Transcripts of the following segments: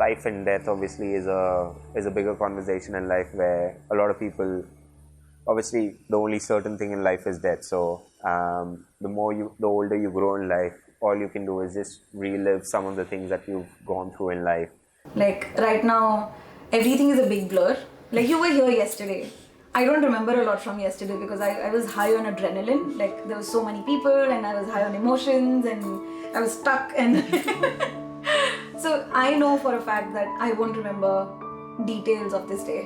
life and death obviously is a bigger conversation in life, where a lot of people, obviously the only certain thing in life is death. So the older you grow in life, all you can do is just relive some of the things that you've gone through in life. Like right now, everything is a big blur. Like you were here yesterday. I don't remember a lot from yesterday because I was high on adrenaline. Like there were so many people and I was high on emotions and I was stuck and so I know for a fact that I won't remember details of this day.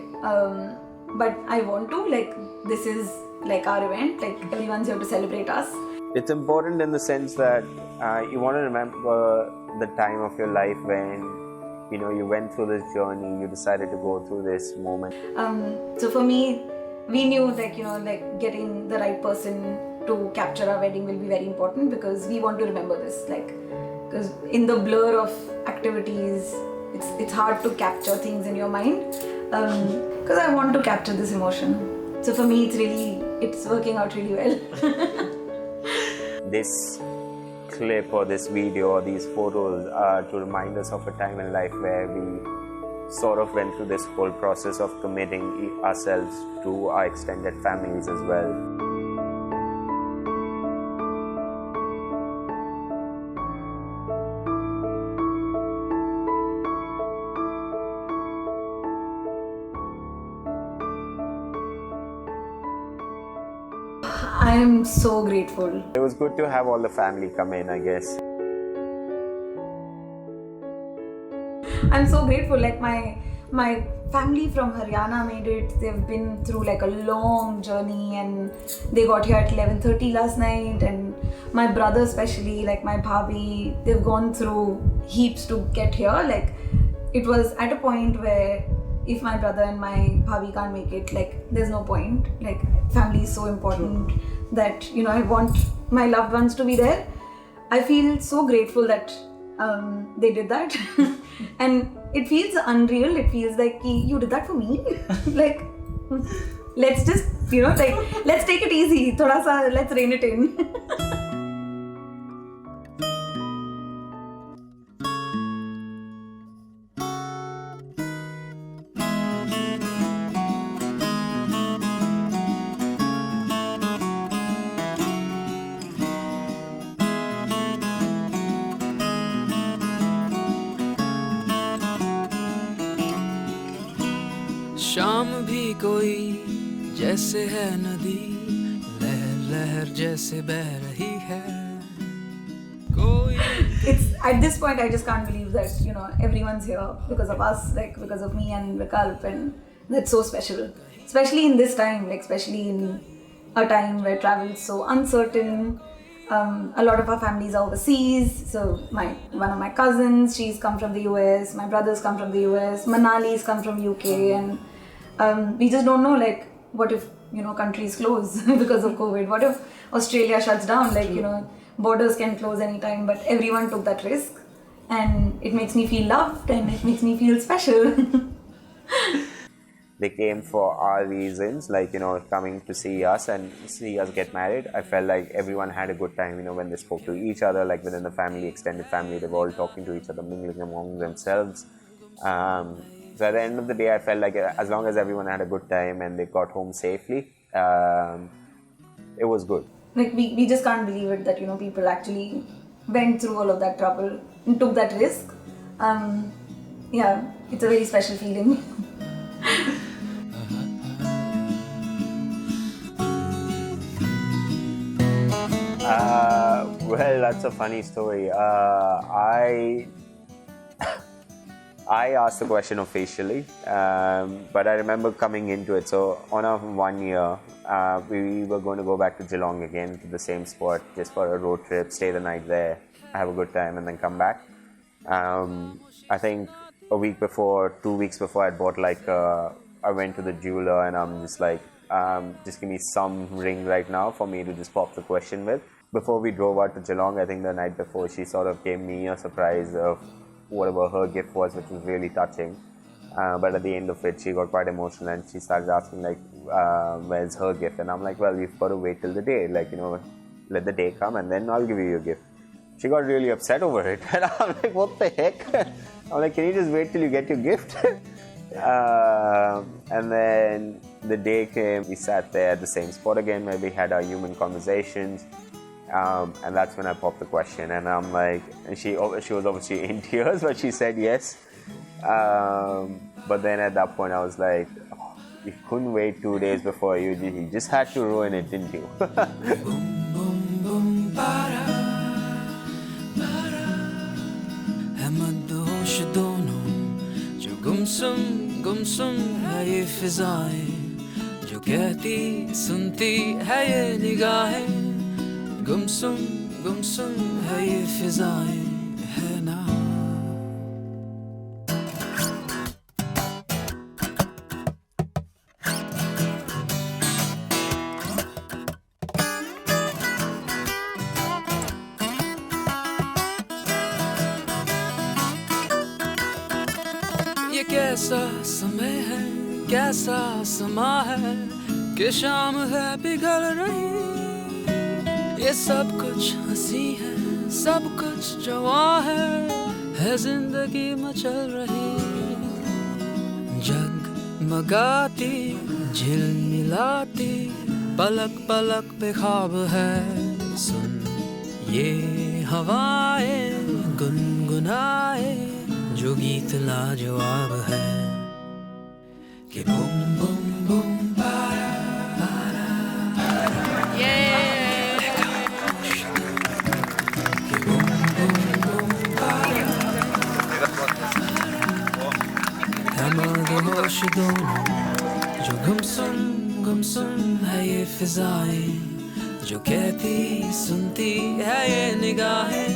But I want to, like, this is like our event, like everyone's here to celebrate us. It's important in the sense that you want to remember the time of your life when you went through this journey, you decided to go through this moment. So for me, we knew like getting the right person to capture our wedding will be very important because we want to remember this, like, because in the blur of activities, it's hard to capture things in your mind. Because I want to capture this emotion. So for me, it's working out really well. This clip or this video or these photos are to remind us of a time in life where we sort of went through this whole process of committing ourselves to our extended families as well. I am so grateful. It was good to have all the family come in, I guess. I'm so grateful. Like my family from Haryana made it. They've been through like a long journey and they got here at 11:30 last night. And my brother especially, like my bhabhi, they've gone through heaps to get here. Like it was at a point where if my brother and my bhabhi can't make it, like there's no point. Like family is so important that I want my loved ones to be there. I feel so grateful that they did that. And it feels unreal. It feels like you did that for me. Like let's just let's take it easy. Thoda sa, let's rein it in. शाम भी कोई जैसे है नदी, लहर लहर जैसे बह रही है कोई. It's at this point I just can't believe that everyone's here because of us, like because of me and Vikalp, and that's so special, especially in this time, like especially in a time where travel is so uncertain. A lot of our families are overseas. So one of my cousins, she's come from the US, my brothers come from the US, Manali's come from UK, and we just don't know, like, what if countries close because of COVID? What if Australia shuts down? Like borders can close anytime, but everyone took that risk, and it makes me feel loved and it makes me feel special. They came for our reasons, like coming to see us and see us get married. I felt like everyone had a good time when they spoke to each other, like within the family, extended family. They were all talking to each other, mingling among themselves. So at the end of the day, I felt like as long as everyone had a good time and they got home safely, it was good. Like we just can't believe it that people actually went through all of that trouble and took that risk. Yeah, it's a very special feeling. Well, that's a funny story. I asked the question officially, but I remember coming into it. So on our 1 year, we were going to go back to Geelong again to the same spot just for a road trip, stay the night there, have a good time, and then come back. I think a week before, 2 weeks before, I bought I went to the jeweler and I'm just like, just give me some ring right now for me to just pop the question with. Before we drove out to Geelong, I think the night before, she sort of gave me a surprise of whatever her gift was, which was really touching. But at the end of it, she got quite emotional and she started asking like, where's her gift? And I'm like, well, we've got to wait till the day, let the day come and then I'll give you your gift. She got really upset over it and I'm like, what the heck? I'm like, can you just wait till you get your gift? And then the day came, we sat there at the same spot again where we had our human conversations. And that's when I popped the question, and I'm like, and she was obviously in tears, but she said yes. But then at that point I was like, oh, you couldn't wait 2 days before you just had to ruin it, didn't you? Boom, boom, boom, para, para. है मद्दोश दोनों जो गुमसुम है ये फिजाएं, जो कहती सुनती है ये निगाहें, गुमसुम है ये फिजाएं, है ना. ये कैसा समय है, कैसा समा है कि शाम है पिघल रही. ये सब कुछ हंसी है, सब कुछ जवां है जिंदगी मचल रही. जगमगाती झिलमिलाती पलक पलक पे ख्वाब है. सुन ये हवाएं गुनगुनाए जो गीत लाजवाब है कि बूम बूम बूम पारा पारा कि बूम बूम बूम पारा है मदहोश दोनों जो गुमसुम है ये फिजाएं, जो कहती सुनती है ये निगाहें,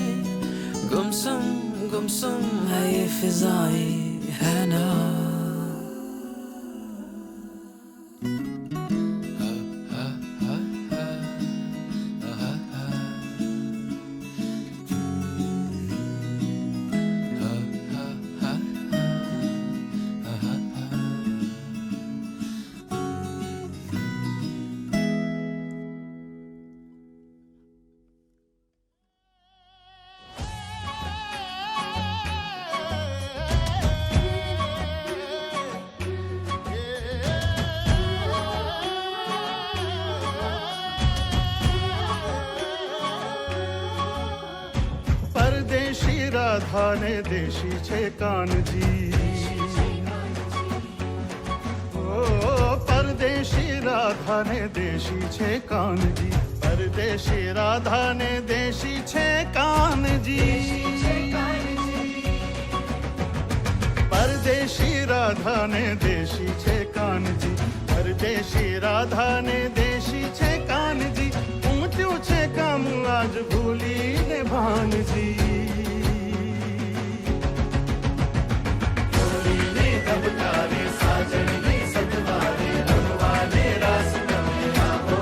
गुमसुम है ये फिजाएं, है ना. राधा ने देशी छे कानजी, ओ परदेशी राधा ने देशी छे कानजी, परदेशी राधा ने देशी छे कानजी, परदेशी राधा ने देशी छे कानजी, परदेशी राधा ने देशी छे कानजी. ऊंच्યું છે કામ આજ ભૂલી ને ભાનજી. तबकारे साजन ने सतवारे रंगवाले रास कमिया हो,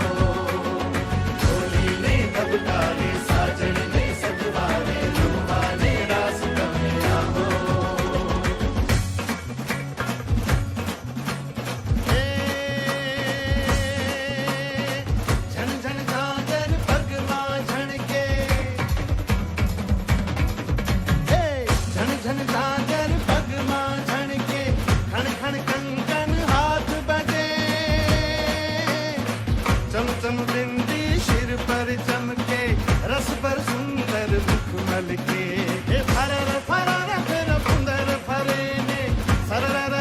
होली ने तबकारे साजन ने सतवारे रंगवाले रास कमिया हो. झन झन झांझर पगमा झणके, झन झन झांझर पगमा झणके, खण खण कंकन हाथ बजे, चम चम बिंदी सिर पर चमके, रस पर सुंदर मुख मलके. फरर फरर फिर फुंदर फरे ने, सरर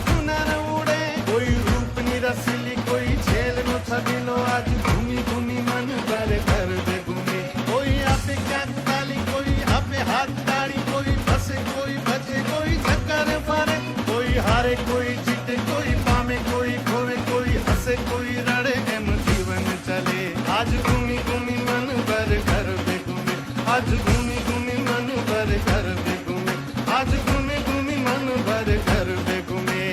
सुनर उड़े. कोई रूप निरसिली कोई झेल नो छबिलो, आज घूमी घूमी मन भर कर दे घूमे. कोई आपे कैप ताली, कोई आपे हाथ ताड़ी, कोई बसे कोई बचे, कोई चक्कर फरे. कोई हारे कोई जीते, कोई पामे कोई खोवे, कोई हंसे कोई रड़े, एम जीवन चले. आज घूमी घूमी मन भर घर पे घूमे, आज घूमी घूमी मन भर घर पे घूमे, आज घूमी घूमी मन भर घर पे घूमे.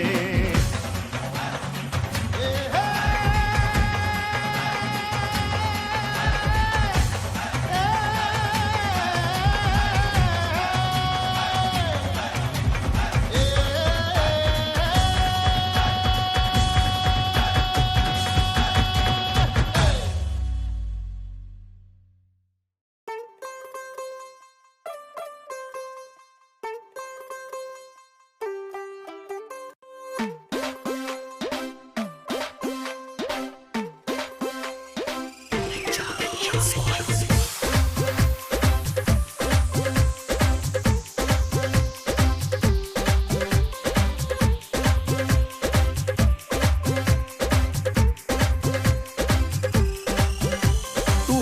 ਤੂੰ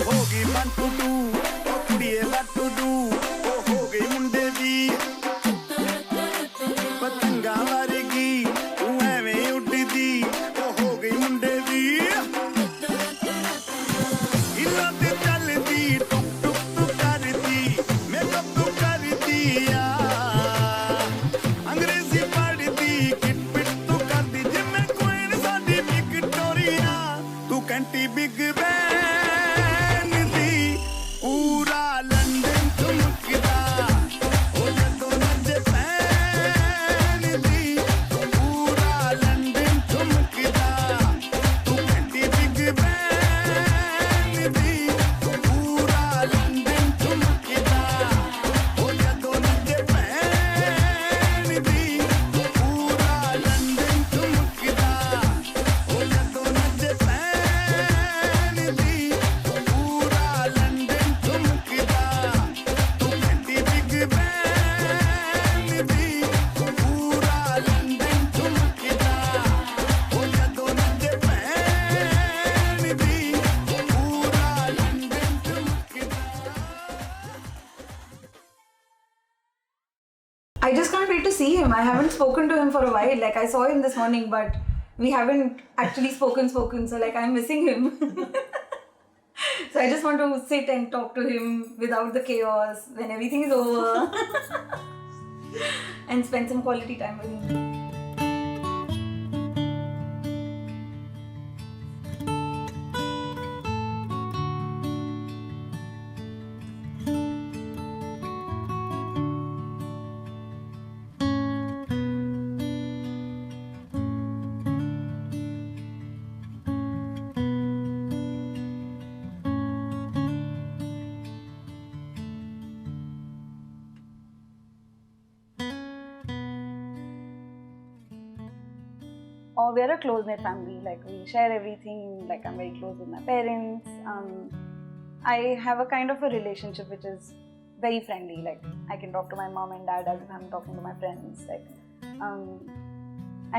ਹੋ ਗਈ ਮਨ ਟੂ ਟੂ ਉਹ ਕੁੜੀਏ ਲੱਟ ਟੂ ਟੂ ਉਹ ਹੋ ਗਈ ਮੁੰਡੇ ਦੀ ਪਤੰਗਾ ਵਰਗੀ ਤੂੰ ਐਵੇਂ ਉੱਡਦੀ ਉਹ ਹੋ ਗਈ ਮੁੰਡੇ ਦੀ ਹਿੱਲਾਂ ਤੇ ਚੱਲਦੀ ਟੁਕ ਟੁਕ ਟੁਕ ਕਰਦੀ ਮੇਕਅਪ ਤੂੰ ਕਰਦੀ ਆ ਅੰਗਰੇਜ਼ੀ ਪੜ੍ਹਦੀ ਕਿਟ ਪਿਟ ਤੂੰ ਕਰਦੀ ਜਿਵੇਂ ਕੁਈਨ ਸਾਡੀ ਵਿਕਟੋਰੀਆ ਤੂੰ ਕੰਟੀ ਬਿਗ ਬੈਨ ਦੀ ਪੂਰਾ ਲੰਡਨ ਚਮਕਦਾ ਉਹ ਜਦੋਂ ਨੱਚੇ ਪੈਨ ਦੀ ਪੂਰਾ ਲੰਡਨ ਚਮਕਦਾ ਤੂੰ ਕੰਟੀ ਬਿਗ ਬੈਨ ਦੀ ਪੂਰਾ ਲੰਡਨ ਚਮਕਦਾ ਉਹ ਜਦੋਂ ਨੱਚੇ ਪੈਨ ਦੀ ਪੂਰਾ ਲੰਡਨ ਚਮਕਦਾ ਉਹ ਜਦੋਂ ਨੱਚੇ ਪੈਨ ਦੀ ਪੂਰਾ ਲੰਡਨ ਚਮਕਦਾ ਤੂੰ ਕੰਟੀ ਬਿਗ ਬੈਨ ਦੀ ਪੂਰਾ ਲੰਡਨ ਚਮਕਦਾ ਉਹ ਜਦੋਂ ਨੱਚੇ ਪੈਨ ਦੀ ਪੂਰਾ ਲੰਡਨ ਚਮਕਦਾ I just can't wait to see him. I haven't spoken to him for a while. Like, I saw him this morning, but we haven't actually spoken. So, like, I'm missing him. So, I just want to sit and talk to him without the chaos when everything is over and spend some quality time with him. Or we're a close-knit family. Like, we share everything. Like, I'm very close with my parents. I have a kind of a relationship which is very friendly. Like, I can talk to my mom and dad as if I'm talking to my friends. Like,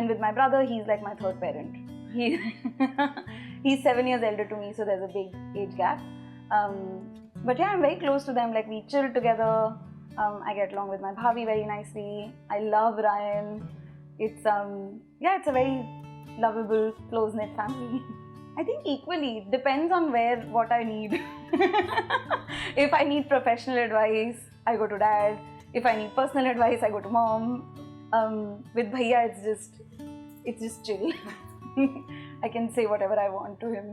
and with my brother, he's like my third parent. He's 7 years elder to me, so there's a big age gap. But yeah, I'm very close to them. Like, we chill together. I get along with my bhabi very nicely. I love Ryan. It's it's a very lovable, close-knit family. I think equally, it depends on what I need. If I need professional advice, I go to dad. If I need personal advice, I go to mom. With Bhaiya, it's just chill. I can say whatever I want to him.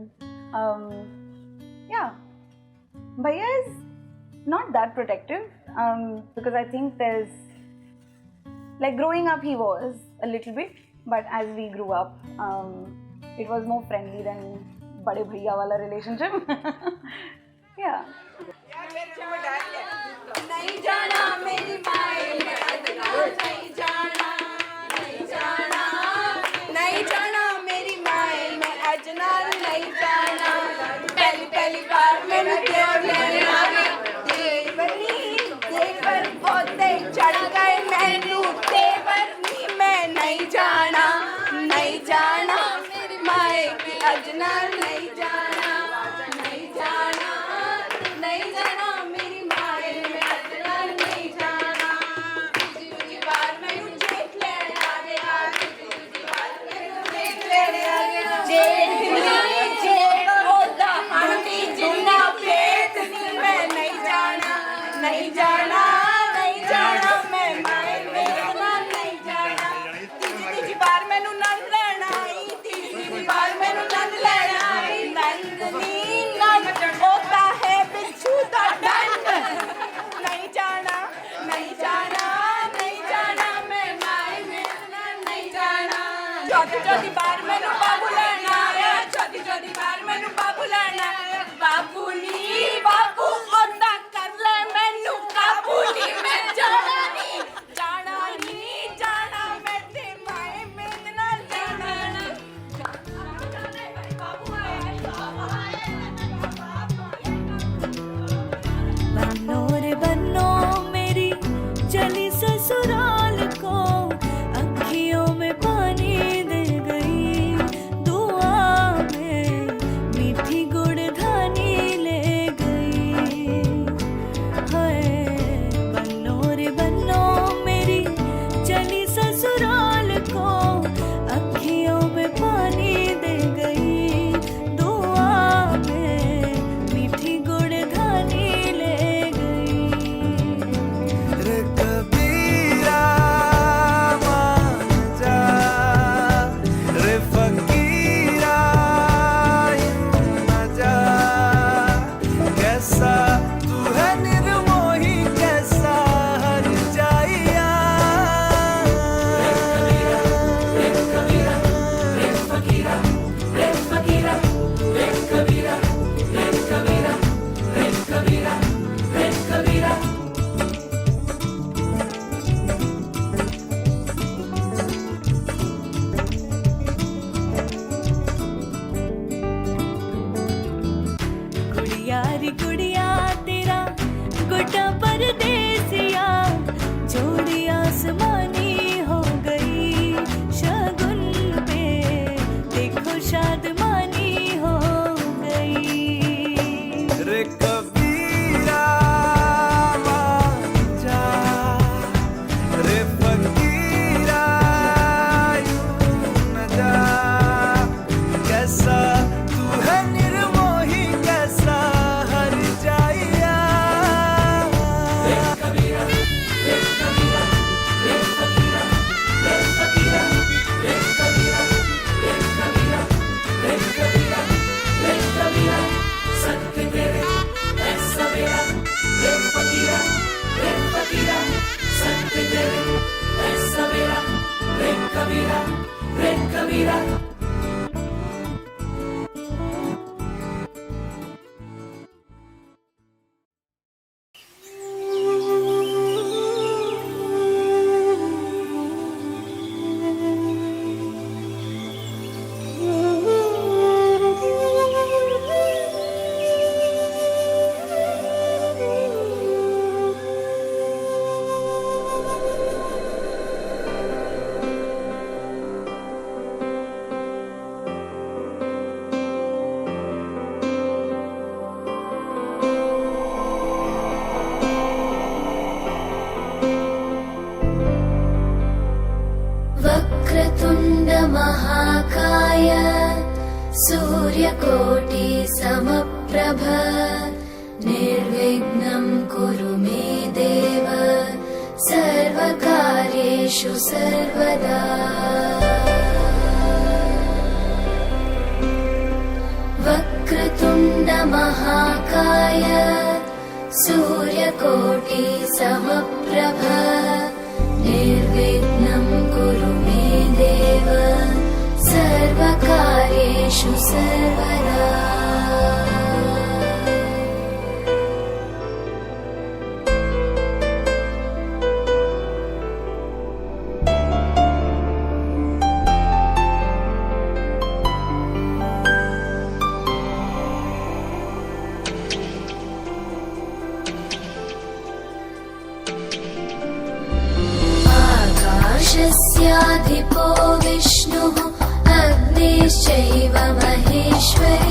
Bhaiya is not that protective because I think there's, like, growing up he was a little bit, but as we grew up, it was more friendly than bade bhaiya wala relationship. Yeah. नहीं जाना मेरी माए मैं अदना नहीं जाना नहीं जाना नहीं जाना मेरी माए मैं अजना नहीं जाना पहली पहली बार मैंने देवर लेने आ गई देवर होते चढ़ गए मैनू देवर नी मैं नहीं जाना मेरी माए की अजना नहीं जाना नहीं जाना नहीं जाना मेरी माए मैं अजना नहीं जाना दूजी बार मैनू जेठ लेने आ गया दूजी बार मैनू जेठ लेने आ गया जेठ ओदा आंटी जिन्ना पेट नी मैं नहीं जाना नहीं जाना नहीं जाना मैं माए मेरा नहीं जाना तीजी बार मैनू नंद लेना आई तीजी बार मैनू नंद लेना आई नंदनी नंद होता है बिच्छू का दंड नहीं जाना नहीं जाना नहीं जाना मैं माए मेरा नहीं जाना चौथी बार मैनू बाबू लेना आया चौथी बार मैनू बाबू लेना आया बाबू नी बाबू ओदा कर ले मैनू काबू नी मैं जाना नहीं जाना मैं ते माए मेरे नाल जाना बाबू आया प्यारी गुड़िया तेरा गोटा परदेसिया जोड़ी आसमानी हो गई शगुन पे देखो शादमानी हो गई रे कबीरा जा रे फकीरा यूं न जा कैसा तू है निर्मोही कैसा हर जाइया रे कबीरा रे कबीरा रे फकीरा रे फकीरा रे कबीरा रे कबीरा रे कबीरा रे कबीरा सत्य तेरे है सवेरा रे फकीरा सत्य तेरे है सवेरा रे कबीरा रे कबीरा वक्रतुण्ड महाकाय सूर्यकोटि समप्रभ निर्विघ्नं कुरु मे देव सर्वकार्येषु सर्वदा वक्रतुण्ड महाकाय सूर्यकोटि समप्रभ निर्विघ्नं कुरु मे देव सर्वकार्येषु सर्वदा आकाशस्याधिपो विष्णुः अग्निश्चैव महेश्वरी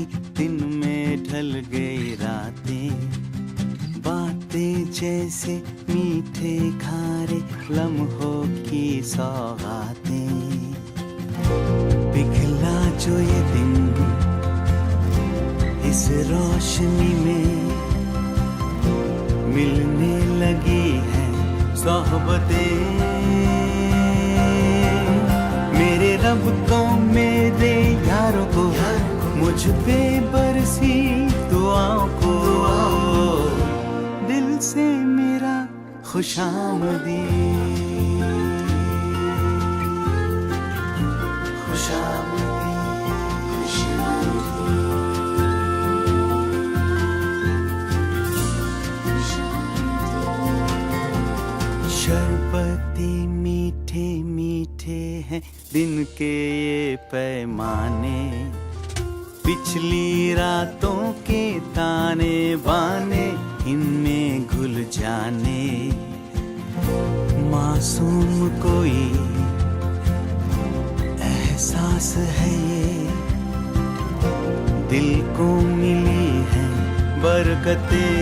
ही दिन में ढल गई रातें, बातें जैसे मीठे खारे लम्हों की सौगातें। पिघला जो ये दिन इस रोशनी में, मिलने लगी है सोहबतें। मेरे रब को मेरे यारों को, मुझ पे बरसी दुआओं को, दिल से मेरा खुशामदीद, खुशामदीद, शरबती मीठे मीठे हैं दिन के ये पैमाने, पिछली रातों के ताने बाने इनमें घुल जाने। मासूम कोई एहसास है ये, दिल को मिली है बरकतें।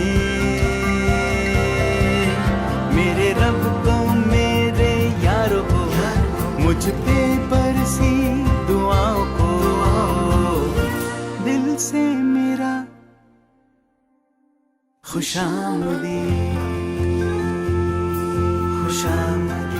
मेरे रब को मेरे यारों को, मुझ पे बरसी दुआओं को, दिल से मेरा खुशामदीद, खुशामदीद।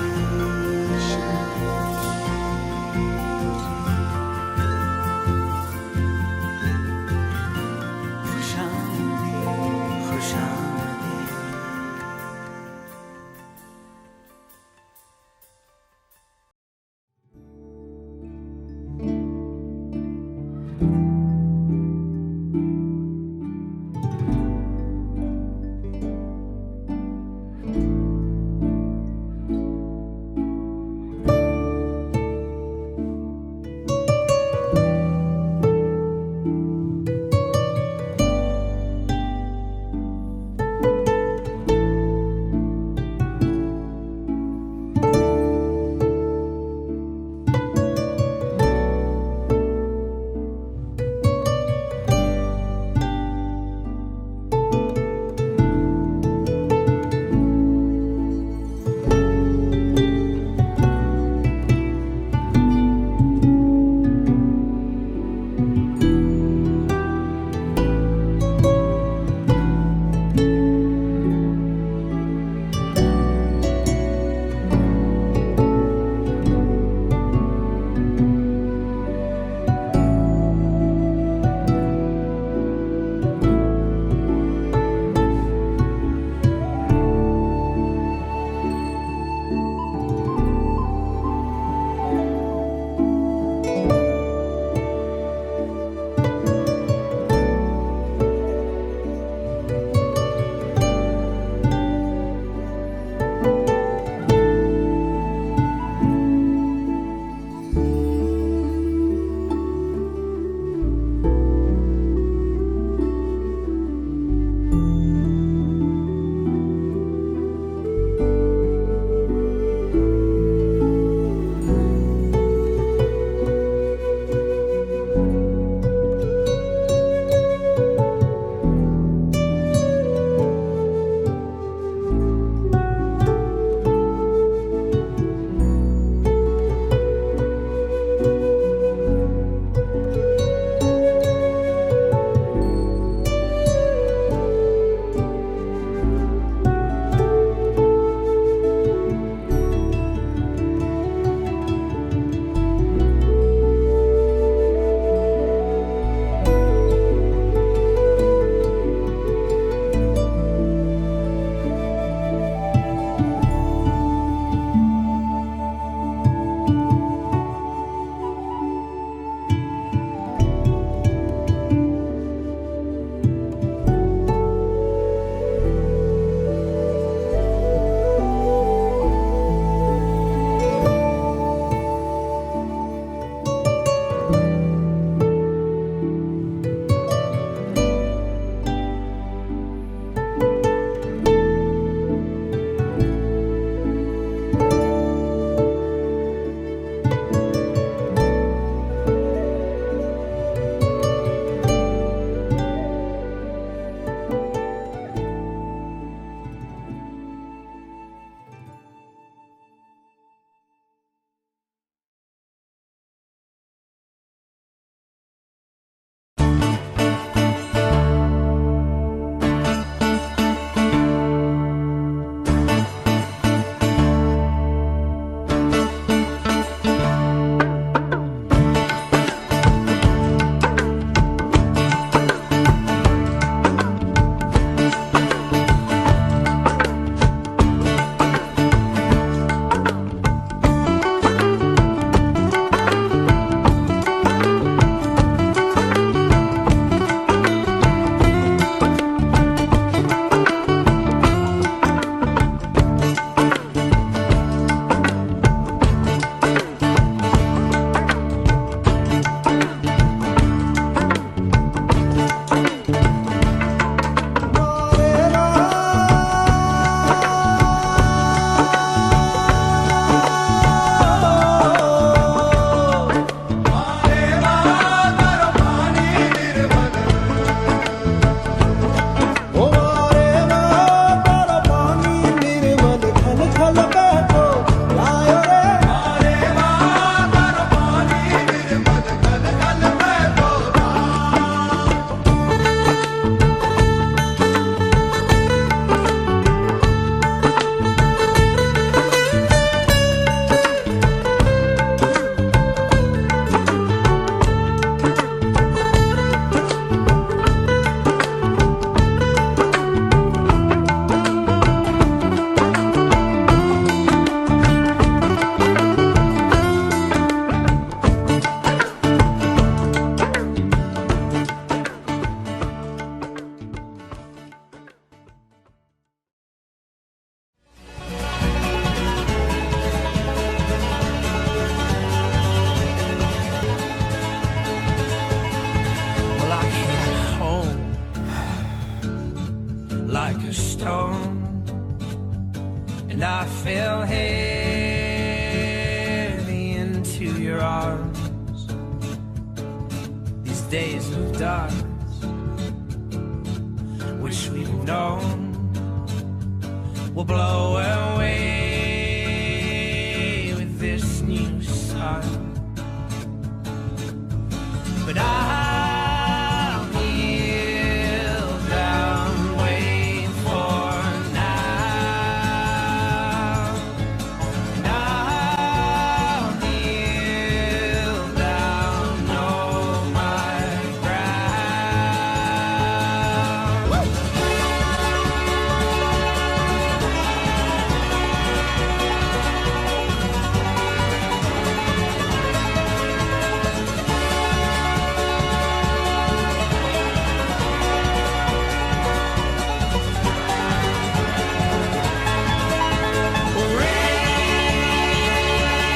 and I fell heavy into your arms. These days of dark, which we've known, will blow away with this new sun. But I'll kneel down, wait for now. And I'll kneel down, know my ground.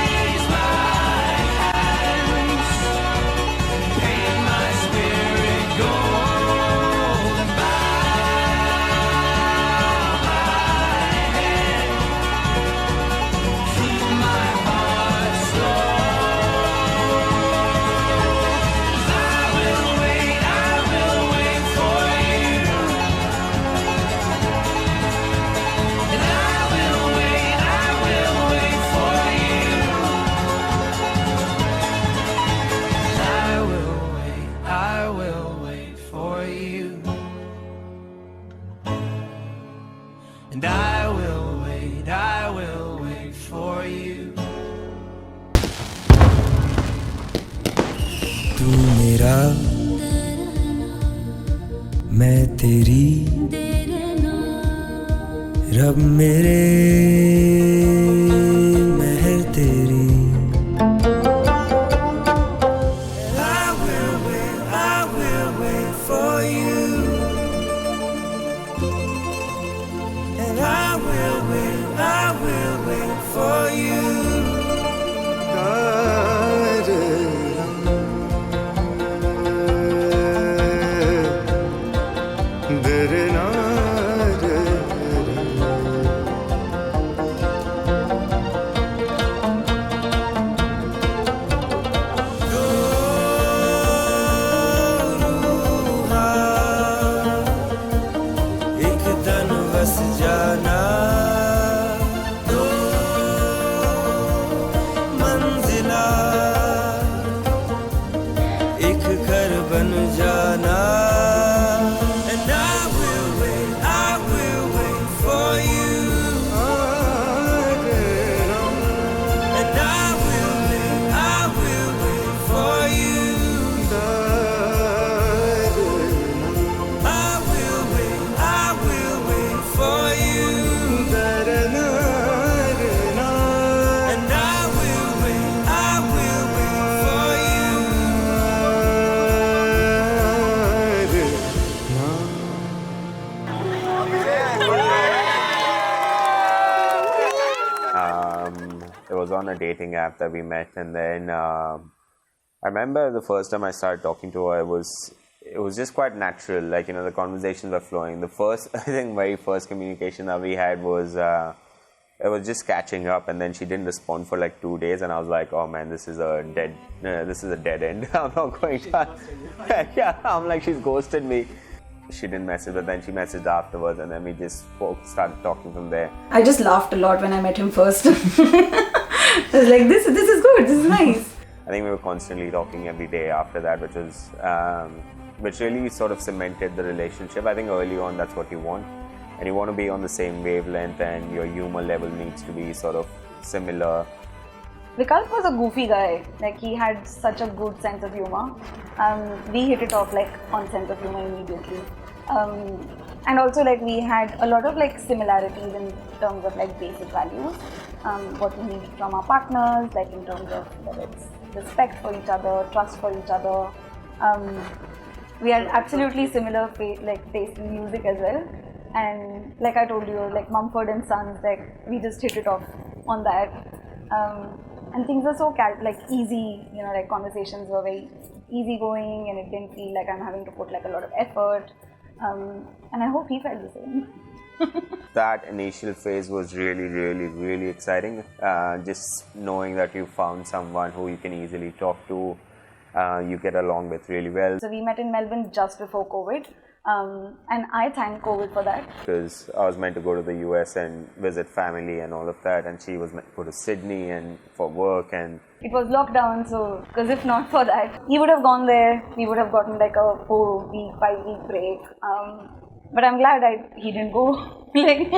Raise my hands, paint my spirit gold, and bow my head, keep my heart slow. I will wait for you, and I will wait for you. I will wait for you. And I will wait for you. तू मेरा मैं तेरी रब मेरे महर तेरी I will wait for you and I will wait for you एक तन बस जाना दो मंजिला एक घर बन जाना and I will wait for you and I will wait for you I will wait for you and I will wait for you It was on a dating app that we met, and then I remember the first time I started talking to her, it was just quite natural. Like, the conversations were flowing. The first, I think, very first communication that we had was it was just catching up, and then she didn't respond for like 2 days, and I was like, oh man, this is a dead end. I'm not going to. Yeah, I'm like, she's ghosted me. She didn't message, but then she messaged afterwards, and then we just started talking from there. I just laughed a lot when I met him first. I was like, this is good, this is nice. I think we were constantly talking every day after that, which really sort of cemented the relationship. I think early on that's what you want, and you want to be on the same wavelength, and your humor level needs to be sort of similar. Vikalp was a goofy guy. Like, he had such a good sense of humor. We hit it off like on sense of humor immediately. And also, like, we had a lot of like similarities in terms of like basic values, what we need from our partners, like in terms of whether it's respect for each other, trust for each other. We had absolutely similar taste in music as well. And like I told you, like Mumford and Sons, like we just hit it off on that. And things are so easy, like conversations were very easygoing, and it didn't feel like I'm having to put like a lot of effort. And I hope he felt the same. That initial phase was really, really, really exciting. Just knowing that you found someone who you can easily talk to, you get along with really well. So we met in Melbourne just before COVID, and I thank COVID for that. Because I was meant to go to the US and visit family and all of that, and she was meant to go to Sydney and for work, and It was lockdown, so because if not for that, he would have gone there. We would have gotten like a 4-week, 5-week break. But I'm glad he didn't go. Like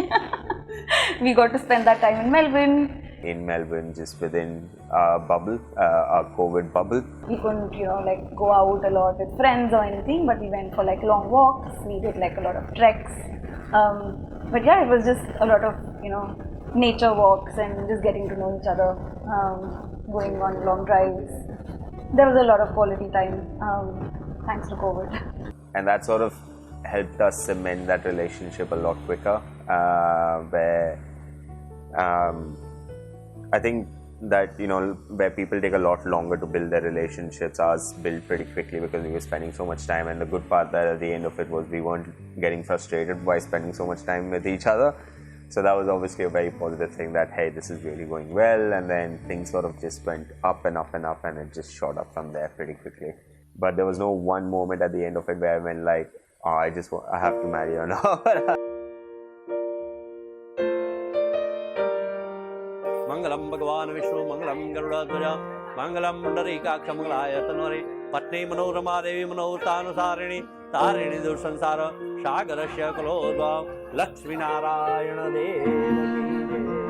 we got to spend that time in Melbourne. in Melbourne, just within a bubble, a COVID bubble. We couldn't, like go out a lot with friends or anything, but we went for like long walks. We did like a lot of treks. But yeah, it was just a lot of, nature walks and just getting to know each other, going on long drives. There was a lot of quality time, thanks to COVID. And that sort of helped us cement that relationship a lot quicker, where I think that, where people take a lot longer to build their relationships, ours built pretty quickly because we were spending so much time. And the good part that at the end of it was we weren't getting frustrated by spending so much time with each other. So that was obviously a very positive thing that, hey, this is really going well. And then things sort of just went up and up and up, and it just shot up from there pretty quickly. But there was no one moment at the end of it where I went like, oh, I have to marry her now. Mangalam Bhagavan Vishnu Mangalam Garuda Mangalam Mundarika Kamalaya Tanore Patni Manorama Devi Manotanu Sarini Tarini Dursansara Shagarashya Kalodva Lakshmi Narayana Devi.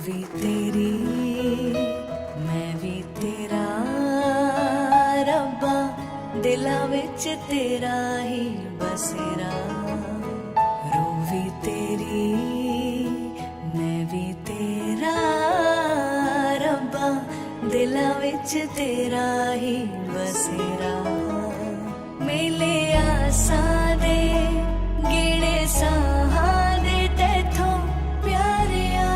भी तेरी मैं भी तेरा रब्बा दिला विच तेरा ही बसेरा रूह भी तेरी मैं भी तेरा रब्बा दिला विच तेरा ही बसेरा मेले आसा दे गिणे साहा दे तैथों प्यारिया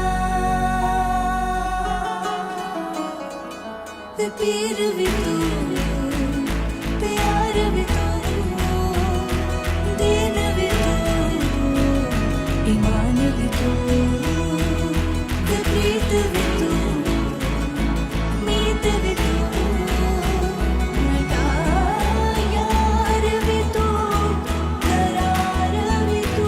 ते पीर भी तू प्यार भी तू दीन भी तू ईमान भी तू ते प्रीत भी तू मीत भी तू मटा यार भी तू करार भी तू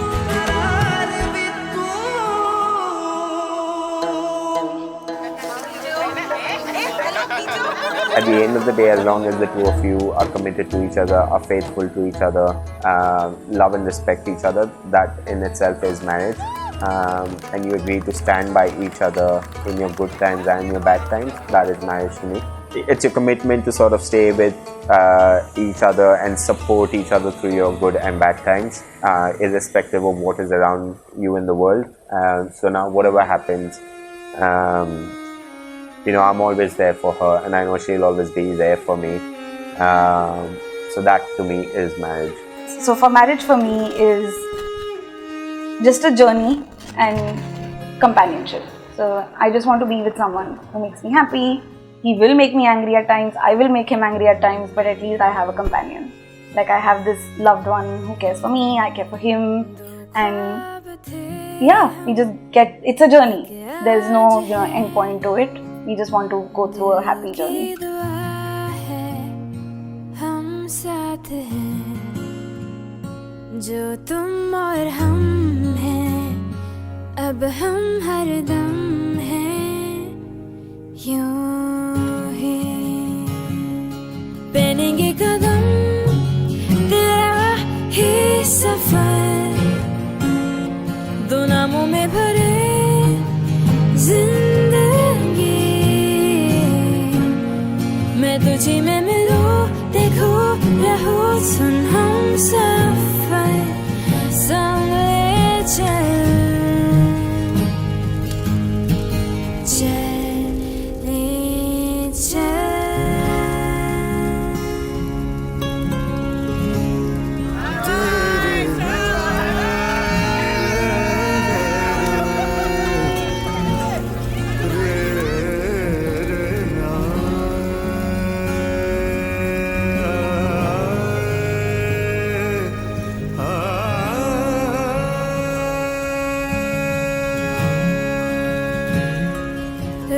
At the end of the day, as long as the two of you are committed to each other, are faithful to each other, love and respect each other, that in itself is marriage. And you agree to stand by each other in your good times and your bad times, that is marriage to me. It's your commitment to sort of stay with each other and support each other through your good and bad times, irrespective of what is around you in the world. So now whatever happens, I'm always there for her, and I know she'll always be there for me. So that to me is marriage. So for marriage for me is just a journey and companionship. So I just want to be with someone who makes me happy. He will make me angry at times, I will make him angry at times, but at least I have a companion. Like I have this loved one who cares for me, I care for him, and yeah, it's a journey. There's no end point to it. We just want to go through a happy journey. हम साथ हैं जो तुम और हम हैं अब हम हरदम हैं यूं ही पहनेंगे कदम तेरा ही सफर दो नामों में भरे जिंदगी मैं तुझी में मिलूं देखो रहो सुन हम सफर संग ले चल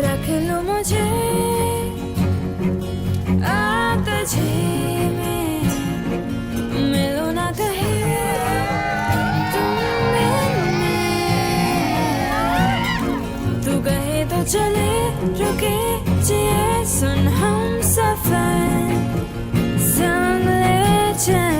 रख लो मुझे तुझे में मिलो ना कहे तुम तू कहे तो चले रुके जिए सुन हम सफर संग ले चल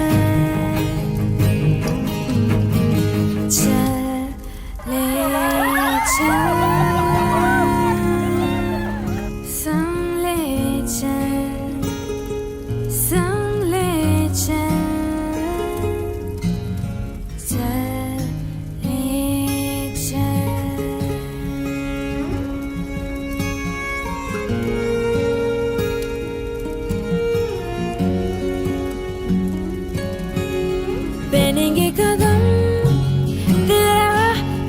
पहनेंगे कदम तेरा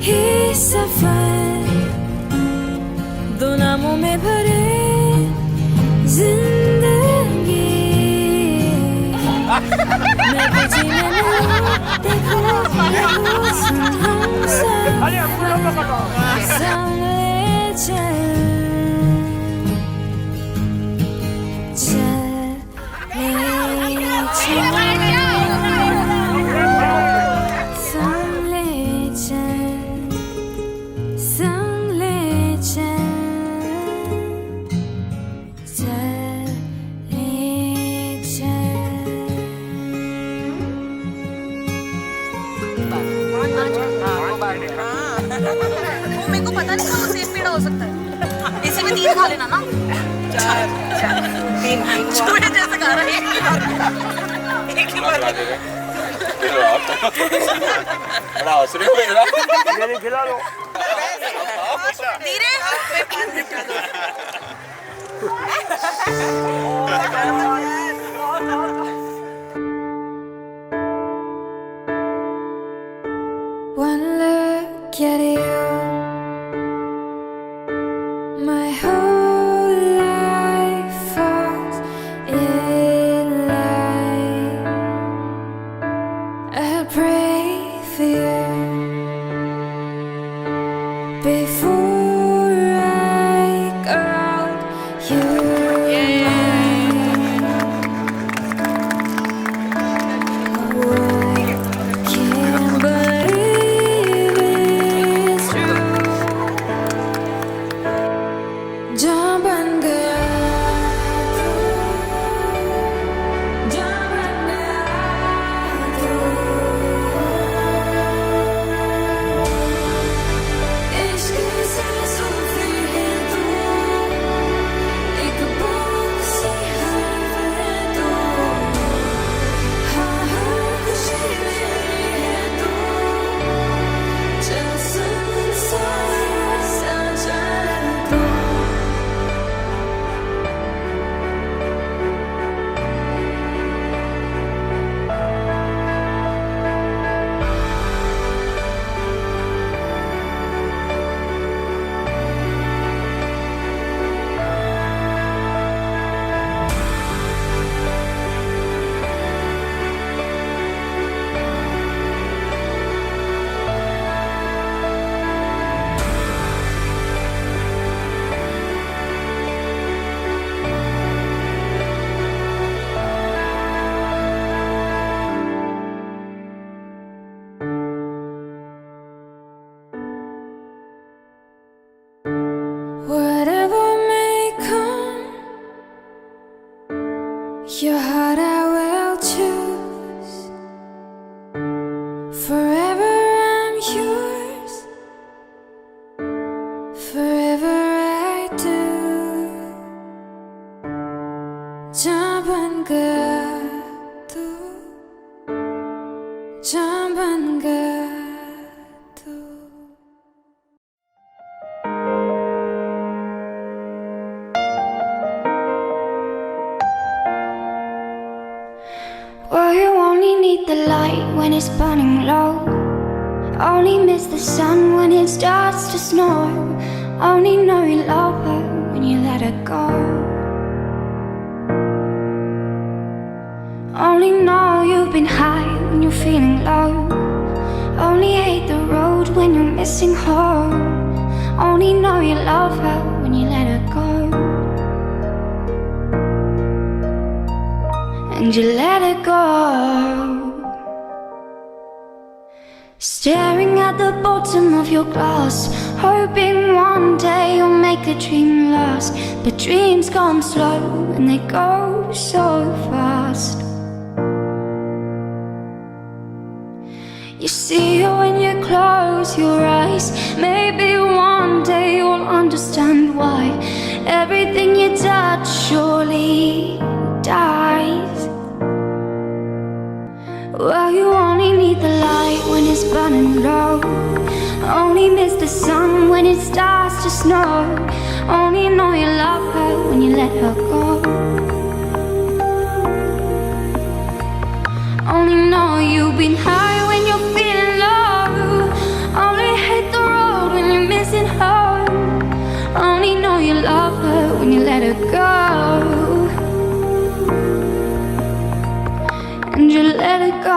ही सफर दो नामों में भरे जिंदगी मैं तुझे में मिलूं देखो रहो सुन हम सफर संग ले चल मेरे को पता नहीं था वो सेब पेड़ा हो सकता है इसी में 3 खा लेना ना 4 छोटे जैसे खा रहे हैं एक ही बार बड़ा हंस रहे हो मेरा मेरे खिला लो धीरे One look at you, my whole life falls in line. I pray for you before I call you mine. Can't believe it's true. जहाँ बन गया तू, जहाँ बन गया तू, इश्क से सूफी है तू, एक Whatever may come, your heart I will choose. Forever I'm yours, forever I do. Jamban tu, jamban tu. Well, you only need the light when it's burning low. Only miss the sun when it starts to snow. Only know you love her when you let her go. Only know you've been high when you're feeling low. Only hate the road when you're missing home. Only know you love her when you let her go. And you let it go. Staring at the bottom of your glass, hoping one day you'll make the dream last. But dreams come slow and they go so fast. You see it when you close your eyes. Maybe one day you'll understand why everything you touch surely dies. Well, you only need the light when it's burning low. Only miss the sun when it starts to snow. Only know you love her when you let her go. Only know you've been high when you're feeling low. Only hate the road when you're missing home. Only know you love her when you let her go. And you let it go.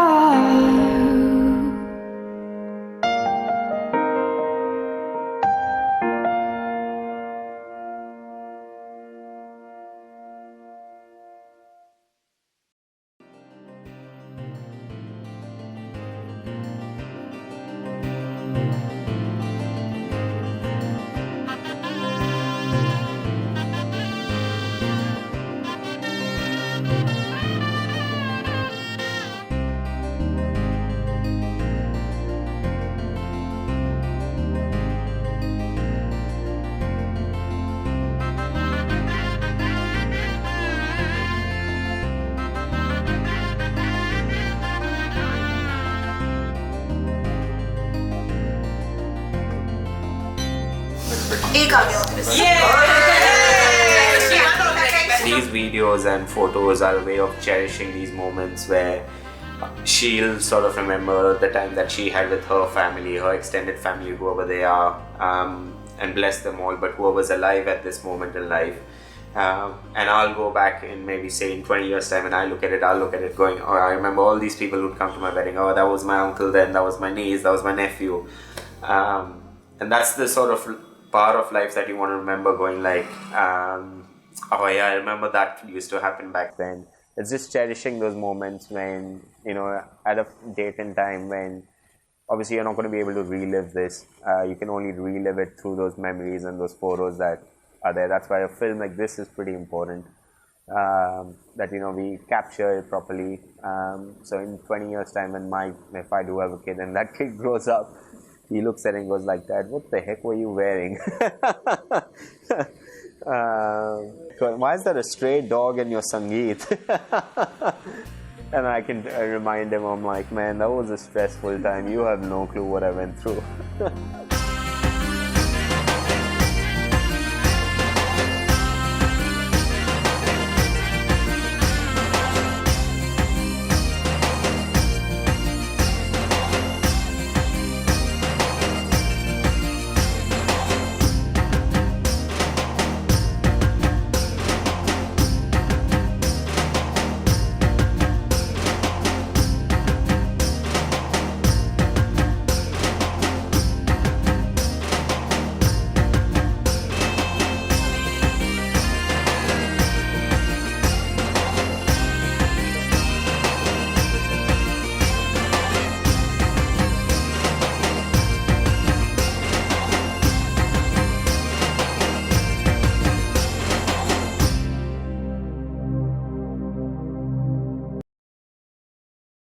These videos and photos are a way of cherishing these moments where she'll sort of remember the time that she had with her family, her extended family, whoever they are, and bless them all, but whoever's alive at this moment in life. And I'll go back in maybe say in 20 years time and I'll look at it going, oh, I remember all these people who'd come to my wedding. Oh, that was my uncle then, that was my niece, that was my nephew. And that's the sort of part of life that you want to remember going like, oh yeah, I remember that used to happen back then. It's just cherishing those moments when, you know, at a date and time when obviously you're not going to be able to relive this. You can only relive it through those memories and those photos that are there. That's why a film like this is pretty important, that, you know, we capture it properly. So in 20 years time when if I do have a kid and that kid grows up, he looks at it and goes like, Dad, what the heck were you wearing? Why is there a stray dog in your Sangeet? And I can remind him, I'm like, man, that was a stressful time. You have no clue what I went through.